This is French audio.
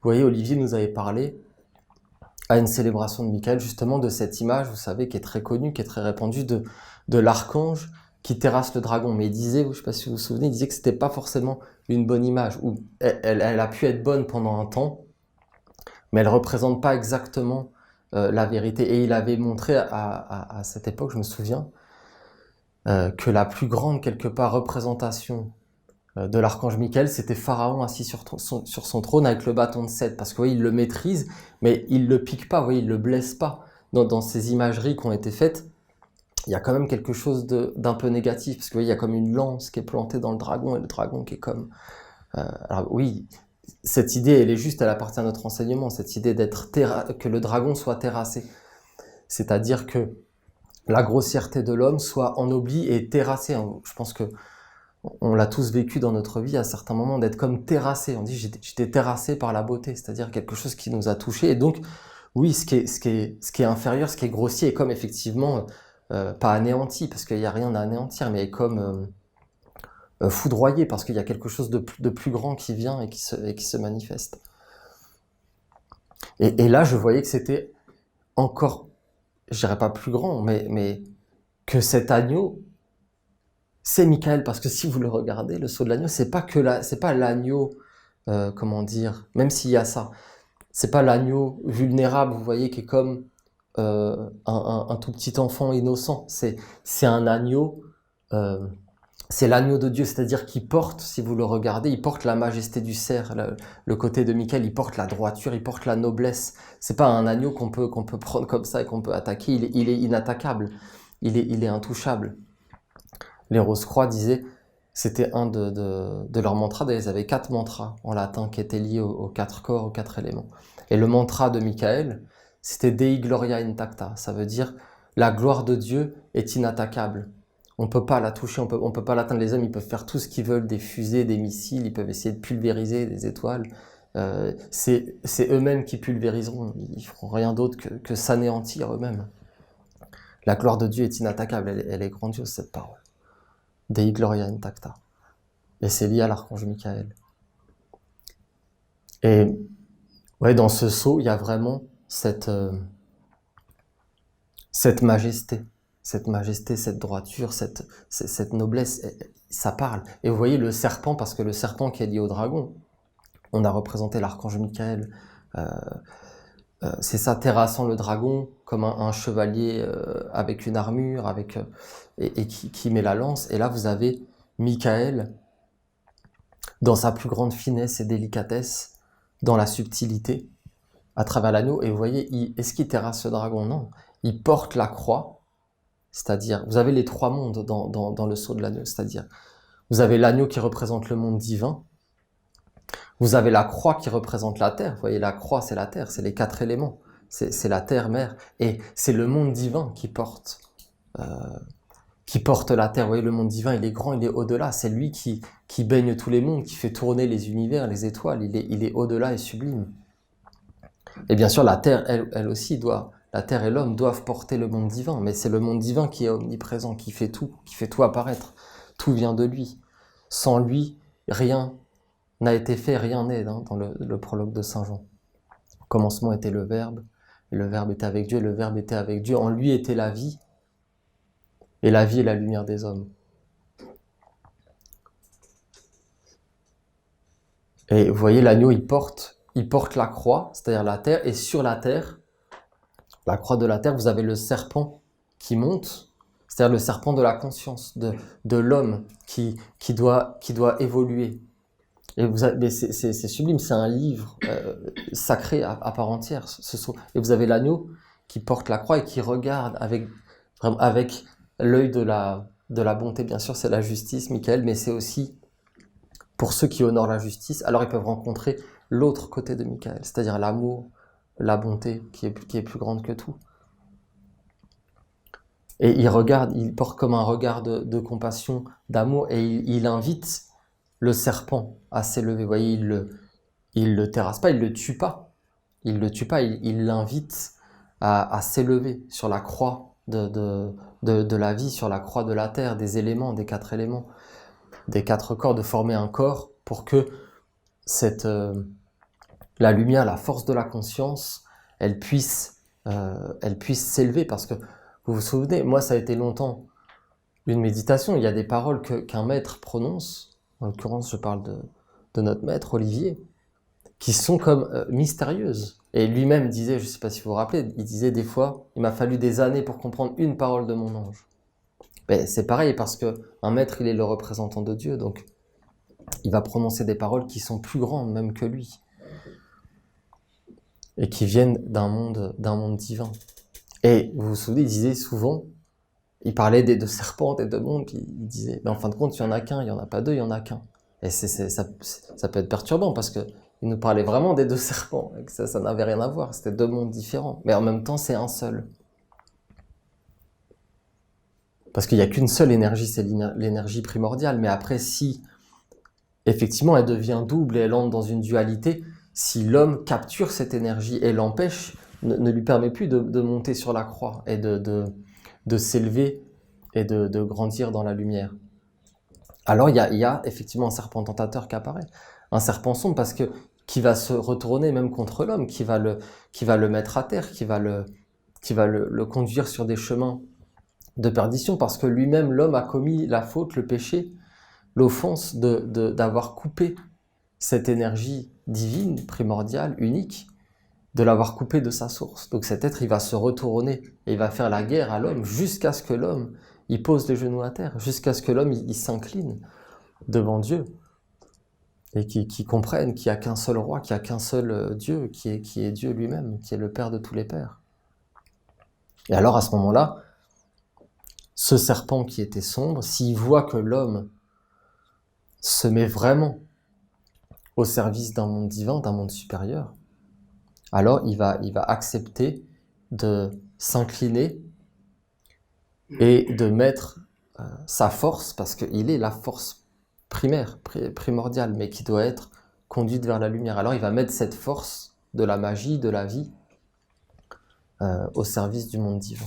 voyez, Olivier nous avait parlé à une célébration de Michael, justement, de cette image, vous savez, qui est très connue, qui est très répandue, de l'archange qui terrasse le dragon. Mais il disait, je ne sais pas si vous vous souvenez, il disait que c'était pas forcément une bonne image, ou elle a pu être bonne pendant un temps, mais elle représente pas exactement la vérité. Et il avait montré à cette époque, je me souviens, que la plus grande, quelque part, représentation de l'archange Michael, c'était Pharaon assis sur son trône avec le bâton de cèdre, parce que vous voyez, il le maîtrise, mais il le pique pas, vous voyez, il le blesse pas. Dans ces imageries qui ont été faites, il y a quand même quelque chose d'un peu négatif, parce que vous voyez, il y a comme une lance qui est plantée dans le dragon, et le dragon qui est comme... alors oui, cette idée, elle est juste, elle appartient à notre enseignement, cette idée que le dragon soit terrassé. C'est-à-dire que la grossièreté de l'homme soit ennoblie et terrassée. Je pense que on l'a tous vécu dans notre vie à certains moments, d'être comme terrassé. On dit j'étais terrassé par la beauté, c'est-à-dire quelque chose qui nous a touchés. Et donc, oui, ce qui est inférieur, ce qui est grossier, est comme effectivement, pas anéanti, parce qu'il n'y a rien à anéantir, mais est comme foudroyé, parce qu'il y a quelque chose de plus grand qui vient et qui se manifeste. Et là, je voyais que c'était encore, je dirais pas plus grand, mais que cet agneau, c'est Michael, parce que si vous le regardez, le sceau de l'agneau, c'est pas l'agneau, comment dire, même s'il y a ça, c'est pas l'agneau vulnérable, vous voyez, qui est comme un tout petit enfant innocent. C'est un agneau, c'est l'agneau de Dieu, c'est-à-dire qu'il porte, si vous le regardez, il porte la majesté du cerf, le côté de Michael, il porte la droiture, il porte la noblesse. C'est pas un agneau qu'on peut prendre comme ça et qu'on peut attaquer, il est inattaquable, il est intouchable. Les Rose-Croix disaient, c'était un de leurs mantras, d'ailleurs ils avaient 4 mantras en latin qui étaient liés aux 4 corps, aux 4 éléments. Et le mantra de Michael, c'était Dei Gloria Intacta, ça veut dire la gloire de Dieu est inattaquable. On ne peut pas la toucher, on peut pas l'atteindre. Les hommes, ils peuvent faire tout ce qu'ils veulent, des fusées, des missiles, ils peuvent essayer de pulvériser des étoiles. C'est eux-mêmes qui pulvériseront, ils feront rien d'autre que s'anéantir eux-mêmes. La gloire de Dieu est inattaquable, elle est grandiose cette parole. Dei Gloria Intacta. Et c'est lié à l'archange Michael. Et ouais, dans ce sceau, il y a vraiment cette majesté, cette droiture, cette noblesse. Ça parle. Et vous voyez le serpent, parce que le serpent qui est lié au dragon, on a représenté l'archange Michael, c'est ça, terrassant le dragon comme un chevalier avec une armure, et qui met la lance. Et là, vous avez Michael dans sa plus grande finesse et délicatesse, dans la subtilité, à travers l'anneau. Et vous voyez, est-ce qu'il terrasse le dragon? Non. Il porte la croix, c'est-à-dire, vous avez les 3 mondes dans le sceau de l'agneau, c'est-à-dire, vous avez l'agneau qui représente le monde divin, vous avez la croix qui représente la terre. Vous voyez, la croix, c'est la terre, c'est les 4 éléments. C'est la terre, mère. Et c'est le monde divin qui porte la terre. Vous voyez, le monde divin, il est grand, il est au-delà. C'est lui qui baigne tous les mondes, qui fait tourner les univers, les étoiles. Il est au-delà et sublime. Et bien sûr, la terre, elle aussi la terre et l'homme doivent porter le monde divin. Mais c'est le monde divin qui est omniprésent, qui fait tout apparaître. Tout vient de lui. Sans lui, rien n'a été fait, rien n'est, dans le prologue de Saint Jean. Au commencement était le Verbe, et le Verbe était avec Dieu, et le Verbe était avec Dieu. En lui était la vie, et la vie est la lumière des hommes. Et vous voyez, l'agneau, il porte la croix, c'est-à-dire la terre, et sur la terre, la croix de la terre, vous avez le serpent qui monte, c'est-à-dire le serpent de la conscience, de l'homme qui doit évoluer. Et c'est sublime, c'est un livre sacré à part entière, ce sceau. Et vous avez l'agneau qui porte la croix et qui regarde avec l'œil de la bonté. Bien sûr, c'est la justice, Michael, mais c'est aussi pour ceux qui honorent la justice. Alors ils peuvent rencontrer l'autre côté de Michael, c'est-à-dire l'amour, la bonté qui est plus grande que tout. Et il porte comme un regard de compassion, d'amour, et il invite le serpent à s'élever. Vous voyez, il le terrasse pas, il le tue pas. Il l'invite à s'élever sur la croix de la vie, sur la croix de la terre, des éléments, des 4 éléments, des 4 corps, de former un corps pour que la lumière, la force de la conscience, elle puisse s'élever, parce que vous vous souvenez, moi ça a été longtemps une méditation, il y a des paroles qu'un maître prononce, en l'occurrence je parle de notre maître Olivier, qui sont comme mystérieuses. Et lui-même disait, je ne sais pas si vous vous rappelez, il disait des fois, il m'a fallu des années pour comprendre une parole de mon ange. Mais c'est pareil, parce qu'un maître, il est le représentant de Dieu, donc il va prononcer des paroles qui sont plus grandes même que lui, et qui viennent d'un monde divin. Et vous vous souvenez, il disait souvent, il parlait des deux serpents, des deux mondes, puis il disait, mais en fin de compte, il n'y en a qu'un, il n'y en a pas deux, il y en a qu'un. Et ça peut être perturbant, parce que il nous parlait vraiment des deux serpents, et que ça n'avait rien à voir, c'était deux mondes différents. Mais en même temps, c'est un seul. Parce qu'il n'y a qu'une seule énergie, c'est l'énergie primordiale. Mais après, si effectivement elle devient double et elle entre dans une dualité, si l'homme capture cette énergie et l'empêche, ne lui permet plus de monter sur la croix et de s'élever et de grandir dans la lumière. Alors il y a effectivement un serpent tentateur qui apparaît, un serpent sombre, parce que qui va se retourner même contre l'homme, qui va le mettre à terre, qui va le conduire sur des chemins de perdition, parce que lui-même, l'homme, a commis la faute, le péché, l'offense d'avoir coupé cette énergie divine, primordiale, unique, de l'avoir coupé de sa source. Donc cet être, il va se retourner et il va faire la guerre à l'homme jusqu'à ce que l'homme, il pose les genoux à terre, jusqu'à ce que l'homme, il s'incline devant Dieu et qui comprenne qu'il n'y a qu'un seul roi, qu'il n'y a qu'un seul Dieu, qui est Dieu lui-même, qui est le Père de tous les pères. Et alors, à ce moment-là, ce serpent qui était sombre, s'il voit que l'homme se met vraiment au service d'un monde divin, d'un monde supérieur, alors il va accepter de s'incliner et de mettre sa force, parce qu'il est la force primaire, primordiale, mais qui doit être conduite vers la lumière. Alors il va mettre cette force de la magie, de la vie, au service du monde divin.